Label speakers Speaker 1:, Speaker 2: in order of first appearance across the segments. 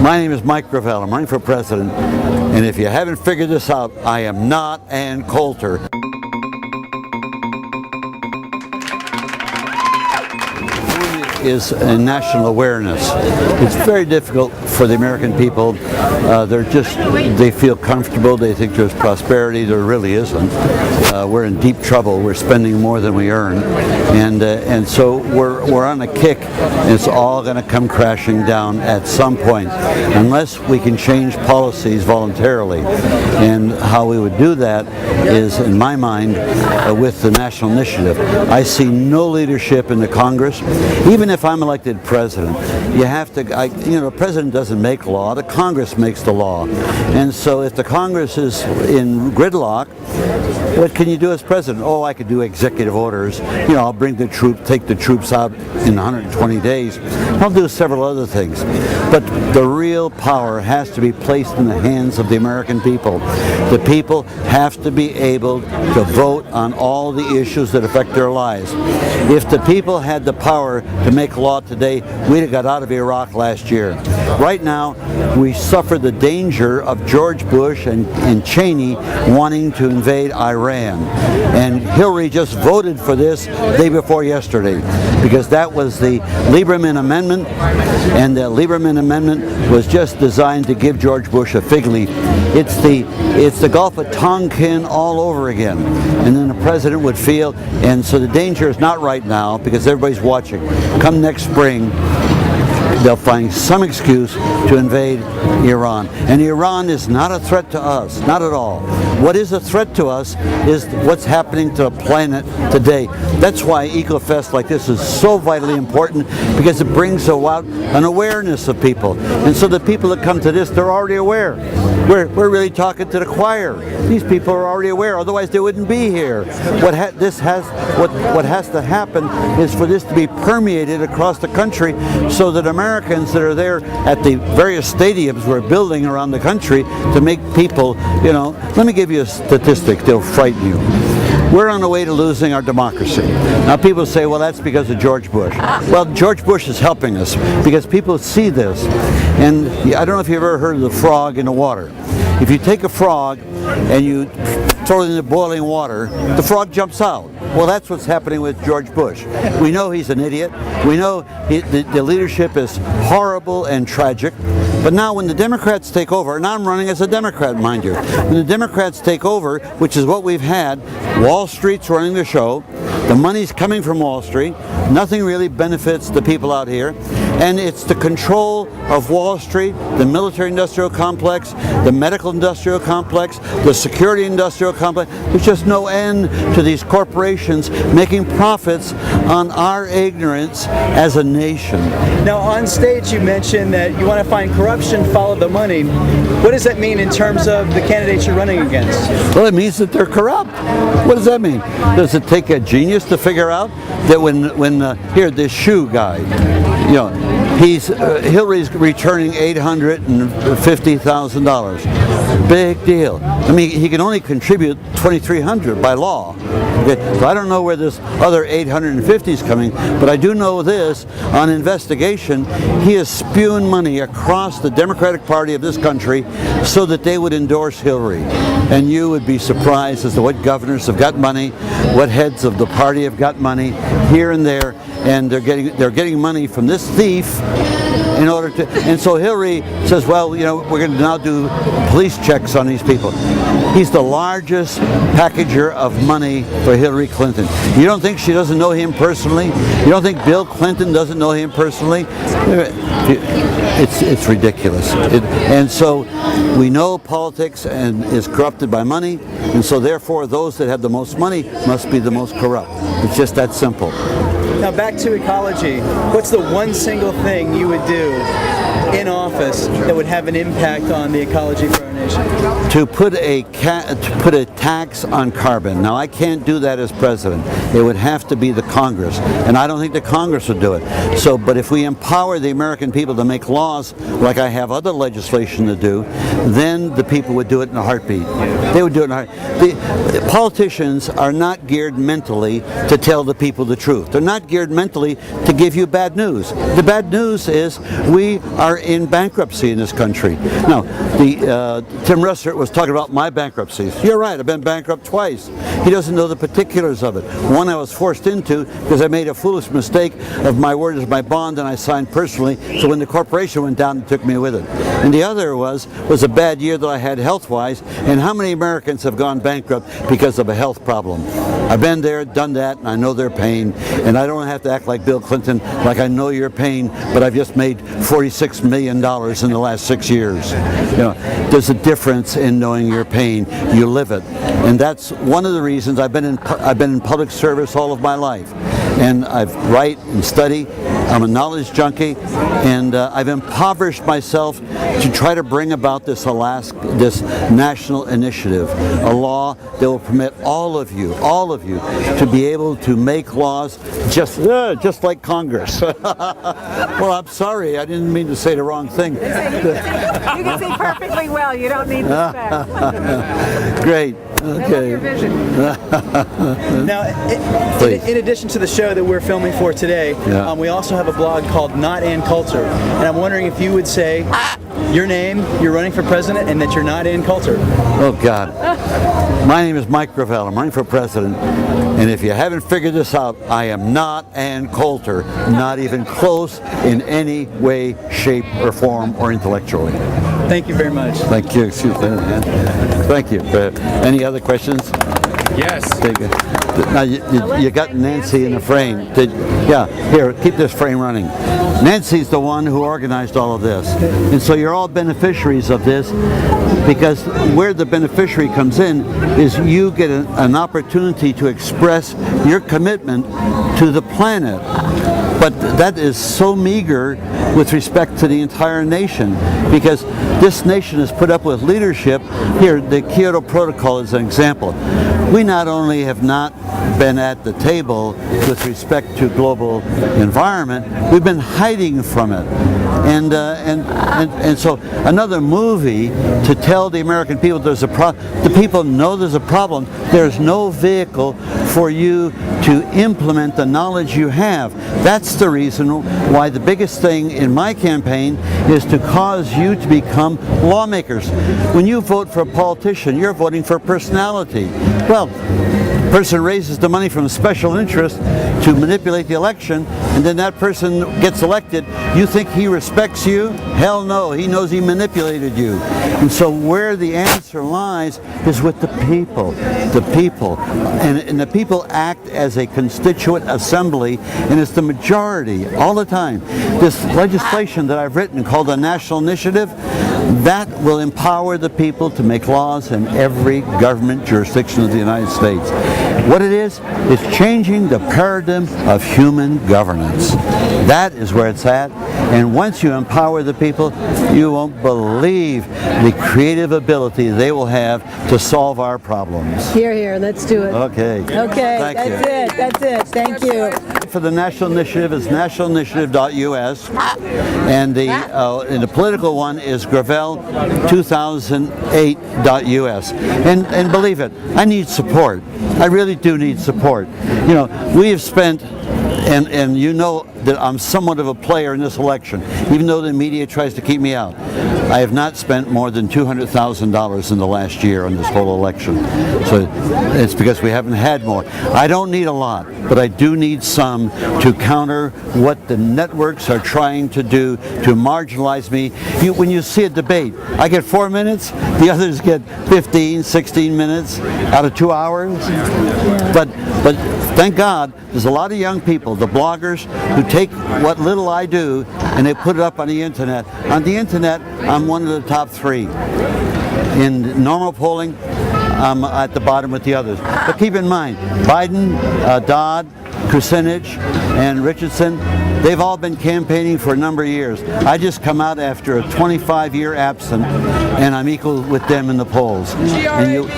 Speaker 1: My name is Mike Gravel. I'm running for president, and if you haven't figured this out, I am not Ann Coulter. Is a national awareness. It's very difficult for the American people. They feel comfortable. They think there's prosperity. There really isn't. We're in deep trouble. We're spending more than we earn, and so we're on a kick. It's all going to come crashing down at some point, unless we can change policies voluntarily. And how we would do that is, in my mind, with the national initiative. I see no leadership in the Congress. Even if I'm elected president, you have to, the president doesn't make law, the Congress makes the law. And so if the Congress is in gridlock, what can you do as president? Oh, I could do executive orders. I'll bring the take the troops out in 120 days. I'll do several other things. But the real power has to be placed in the hands of the American people. The people have to be able to vote on all the issues that affect their lives. If the people had the power to make law today, we'd have got out of Iraq last year. Right now, we suffer the danger of George Bush and Cheney wanting to invade Iran. And Hillary just voted for this day before yesterday, because that was the Lieberman Amendment, and the Lieberman Amendment was just designed to give George Bush a fig leaf. It's the Gulf of Tonkin all over again. And then the president would feel, and so the danger is not right now, because everybody's watching. Come next spring, they'll find some excuse to invade Iran. And Iran is not a threat to us, not at all. What is a threat to us is what's happening to the planet today. That's why EcoFest like this is so vitally important, because it brings about an awareness of people. And so the people that come to this, they're already aware. We're really talking to the choir. These people are already aware, otherwise they wouldn't be here. What has to happen is for this to be permeated across the country, so that Americans that are there at the various stadiums we're building around the country to make people, let me give you a statistic, they'll frighten you. We're on the way to losing our democracy. Now people say, well, that's because of George Bush. Well, George Bush is helping us, because people see this. And I don't know if you've ever heard of the frog in the water. If you take a frog and you throw it in the boiling water, the frog jumps out. Well, that's what's happening with George Bush. We know he's an idiot. We know the leadership is horrible and tragic. But now when the Democrats take over, and I'm running as a Democrat, mind you, when the Democrats take over, which is what we've had, Wall Street's running the show, the money's coming from Wall Street, nothing really benefits the people out here, and it's the control of Wall Street, the military-industrial complex, the medical-industrial complex, the security-industrial complex. There's just no end to these corporations making profits on our ignorance as a nation.
Speaker 2: Now, on stage you mentioned that you want to find corruption, follow the money. What does that mean in terms of the candidates you're running against?
Speaker 1: Well, it means that they're corrupt. What does that mean? Does it take a genius to figure out that when this shoe guy, Hillary's returning $850,000. Big deal. I mean, he can only contribute $2,300 by law. Okay? So I don't know where this other 850 is coming, but I do know this: on investigation, he is spewing money across the Democratic Party of this country so that they would endorse Hillary. And you would be surprised as to what governors have got money, what heads of the party have got money here and there, and they're getting money from this thief in order to. And so Hillary says, well, we're going to now do police checks on these people. He's the largest packager of money for Hillary Clinton. You don't think she doesn't know him personally? You don't think Bill Clinton doesn't know him personally? It's ridiculous. And so we know politics is corrupted by money, and so therefore those that have the most money must be the most corrupt. It's just that simple.
Speaker 2: Now back to ecology. What's the one single thing you would do in office that would have an impact on the ecology for our nation?
Speaker 1: To put a tax on carbon. Now I can't do that as president. It would have to be the Congress, and I don't think the Congress would do it. But if we empower the American people to make laws like I have other legislation to do, then the people would do it in a heartbeat. They would do it in a heartbeat. The politicians are not geared mentally to tell the people the truth. They're not geared mentally to give you bad news. The bad news is we are in bankruptcy. bankruptcy in this country. Now, Tim Russert was talking about my bankruptcies. You're right, I've been bankrupt twice. He doesn't know the particulars of it. One I was forced into because I made a foolish mistake of my word as my bond, and I signed personally, so when the corporation went down, it took me with it. And the other was a bad year that I had health-wise, and how many Americans have gone bankrupt because of a health problem? I've been there, done that, and I know their pain, and I don't have to act like Bill Clinton, like I know your pain, but I've just made $46 million in the last 6 years. There's a difference in knowing your pain. You live it, and that's one of the reasons I've been in public service all of my life, and I write and study. I'm a knowledge junkie, and I've impoverished myself to try to bring about this national initiative, a law that will permit all of you to be able to make laws just like Congress. Well, I'm sorry, I didn't mean to say the wrong thing.
Speaker 3: You can see perfectly well. You don't need the specs.
Speaker 1: Great.
Speaker 3: I love
Speaker 1: Okay.
Speaker 3: your vision.
Speaker 2: Now, in addition to the show that we're filming for today,
Speaker 1: Yeah.
Speaker 2: we also have a blog called Not Ann Coulter, and I'm wondering if you would say your name, you're running for president, and that you're not Ann Coulter.
Speaker 1: Oh God. My name is Mike Gravel. I'm running for president, and if you haven't figured this out, I am not Ann Coulter, not even close in any way, shape, or form, or intellectually.
Speaker 2: Thank you very much.
Speaker 1: Thank you. Excuse me. Thank you. Any other questions?
Speaker 4: Yes.
Speaker 1: Now you got Nancy in the frame. Here, keep this frame running. Nancy's the one who organized all of this, and so you're all beneficiaries of this, because where the beneficiary comes in is you get an opportunity to express your commitment to the planet. But that is so meager with respect to the entire nation, because this nation is put up with leadership. Here, the Kyoto Protocol is an example. We not only have not been at the table with respect to global environment, we've been hiding from it. And so another movie to tell the American people there's a problem. The people know there's a problem. There's no vehicle for you to implement the knowledge you have. That's the reason why the biggest thing in my campaign is to cause you to become lawmakers. When you vote for a politician, you're voting for personality. Well, the person raises the money from a special interest to manipulate the election, and then that person gets elected. You think he respects you? Hell no, he knows he manipulated you. And so where the answer lies is with the people. The people. And the people act as a constituent assembly, and it's the majority all the time. This legislation that I've written called the National Initiative, that will empower the people to make laws in every government jurisdiction of the United States. What it is changing the paradigm of human governance. That is where it's at. And once you empower the people, you won't believe the creative ability they will have to solve our problems.
Speaker 5: Here, here, let's do it.
Speaker 1: Okay.
Speaker 5: Okay, that's it. Thank you.
Speaker 1: For the national initiative is nationalinitiative.us, and the political one is Gravel2008.us. And believe it, I need support. I really do need support. You know, we have spent, and you know that I'm somewhat of a player in this election, even though the media tries to keep me out. I have not spent more than $200,000 in the last year on this whole election. So it's because we haven't had more. I don't need a lot, but I do need some to counter what the networks are trying to do to marginalize me. When you see a debate, I get 4 minutes, the others get 15, 16 minutes out of 2 hours. But thank God, there's a lot of young people, the bloggers, who take what little I do and they put it up on the internet. On the internet, I'm one of the top 3. In normal polling, I'm at the bottom with the others. But keep in mind, Biden, Dodd, Kucinich, and Richardson, they've all been campaigning for a number of years. I just come out after a 25-year absence, and I'm equal with them in the polls. And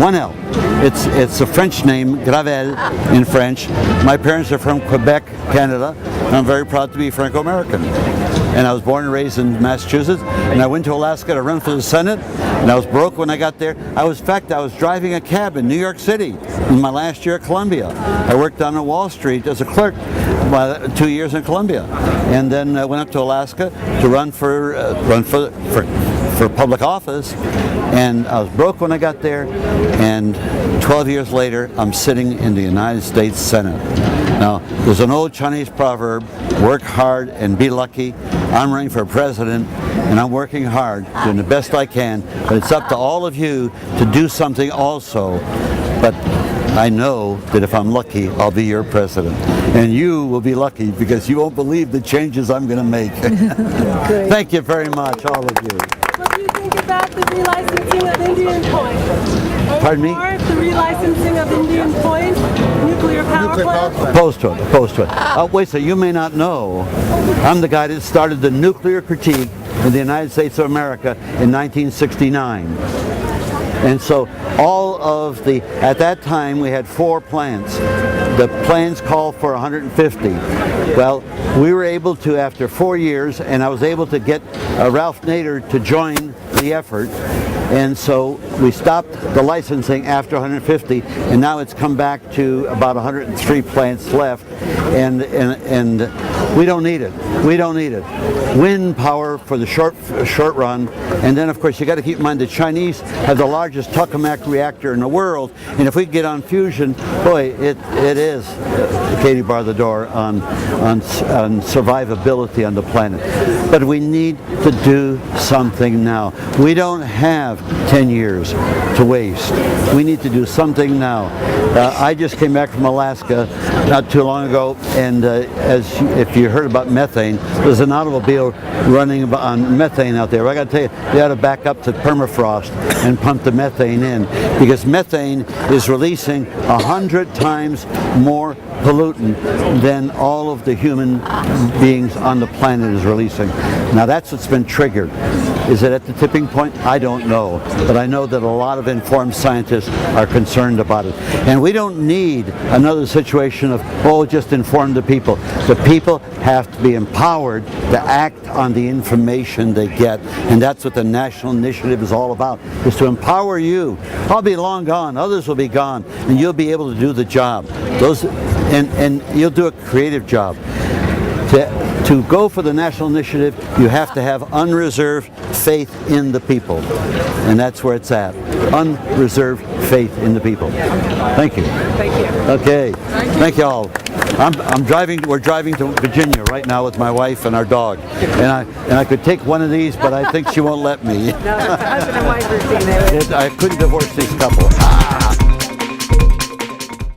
Speaker 1: one L. It's a French name, Gravel in French. My parents are from Quebec, Canada, and I'm very proud to be Franco-American. And I was born and raised in Massachusetts, and I went to Alaska to run for the Senate, and I was broke when I got there. I was driving a cab in New York City in my last year at Columbia. I worked on Wall Street as a clerk. 2 years in Columbia, and then I went up to Alaska to run for public office, and I was broke when I got there, and 12 years later I'm sitting in the United States Senate. Now, there's an old Chinese proverb, work hard and be lucky. I'm running for president, and I'm working hard, doing the best I can, but it's up to all of you to do something also. But I know that if I'm lucky, I'll be your president. And you will be lucky because you won't believe the changes I'm going to make. Thank you very much, all of you.
Speaker 4: What do you think about the relicensing of Indian Point?
Speaker 1: Pardon me?
Speaker 4: The relicensing of Indian Point, nuclear power plant?
Speaker 1: Opposed to it, opposed to it. Wait, so you may not know, I'm the guy that started the nuclear critique in the United States of America in 1969. And so at that time we had 4 plants. The plans called for 150. Well, we were able to, after 4 years, and I was able to get Ralph Nader to join the effort. And so we stopped the licensing after 150, and now it's come back to about 103 plants left, and we don't need it. We don't need it. Wind power for the short run, and then of course you got to keep in mind the Chinese have the largest tokamak reactor in the world, and if we get on fusion, boy, it is Katie bar the door on survivability on the planet. But we need to do something now. We don't have 10 years to waste. We need to do something now. I just came back from Alaska not too long ago, and if you heard about methane, there's an automobile running on methane out there. I got to tell you, they ought to back up to permafrost and pump the methane in, because methane is releasing 100 times more pollutant than all of the human beings on the planet is releasing. Now that's what's been triggered. Is it at the tipping point? I don't know, but I know that a lot of informed scientists are concerned about it. And we don't need another situation of, just inform the people. The people have to be empowered to act on the information they get, and that's what the National Initiative is all about, is to empower you. I'll be long gone, others will be gone, and you'll be able to do the job. And you'll do a creative job. To go for the National Initiative, you have to have unreserved faith in the people. And that's where it's at. Unreserved faith in the people. Thank you.
Speaker 3: Thank you.
Speaker 1: Okay. Thank you all. We're driving to Virginia right now with my wife and our dog. And I could take one of these, but I think she won't let me.
Speaker 3: No, it's a husband and wife routine.
Speaker 1: I couldn't divorce this couple.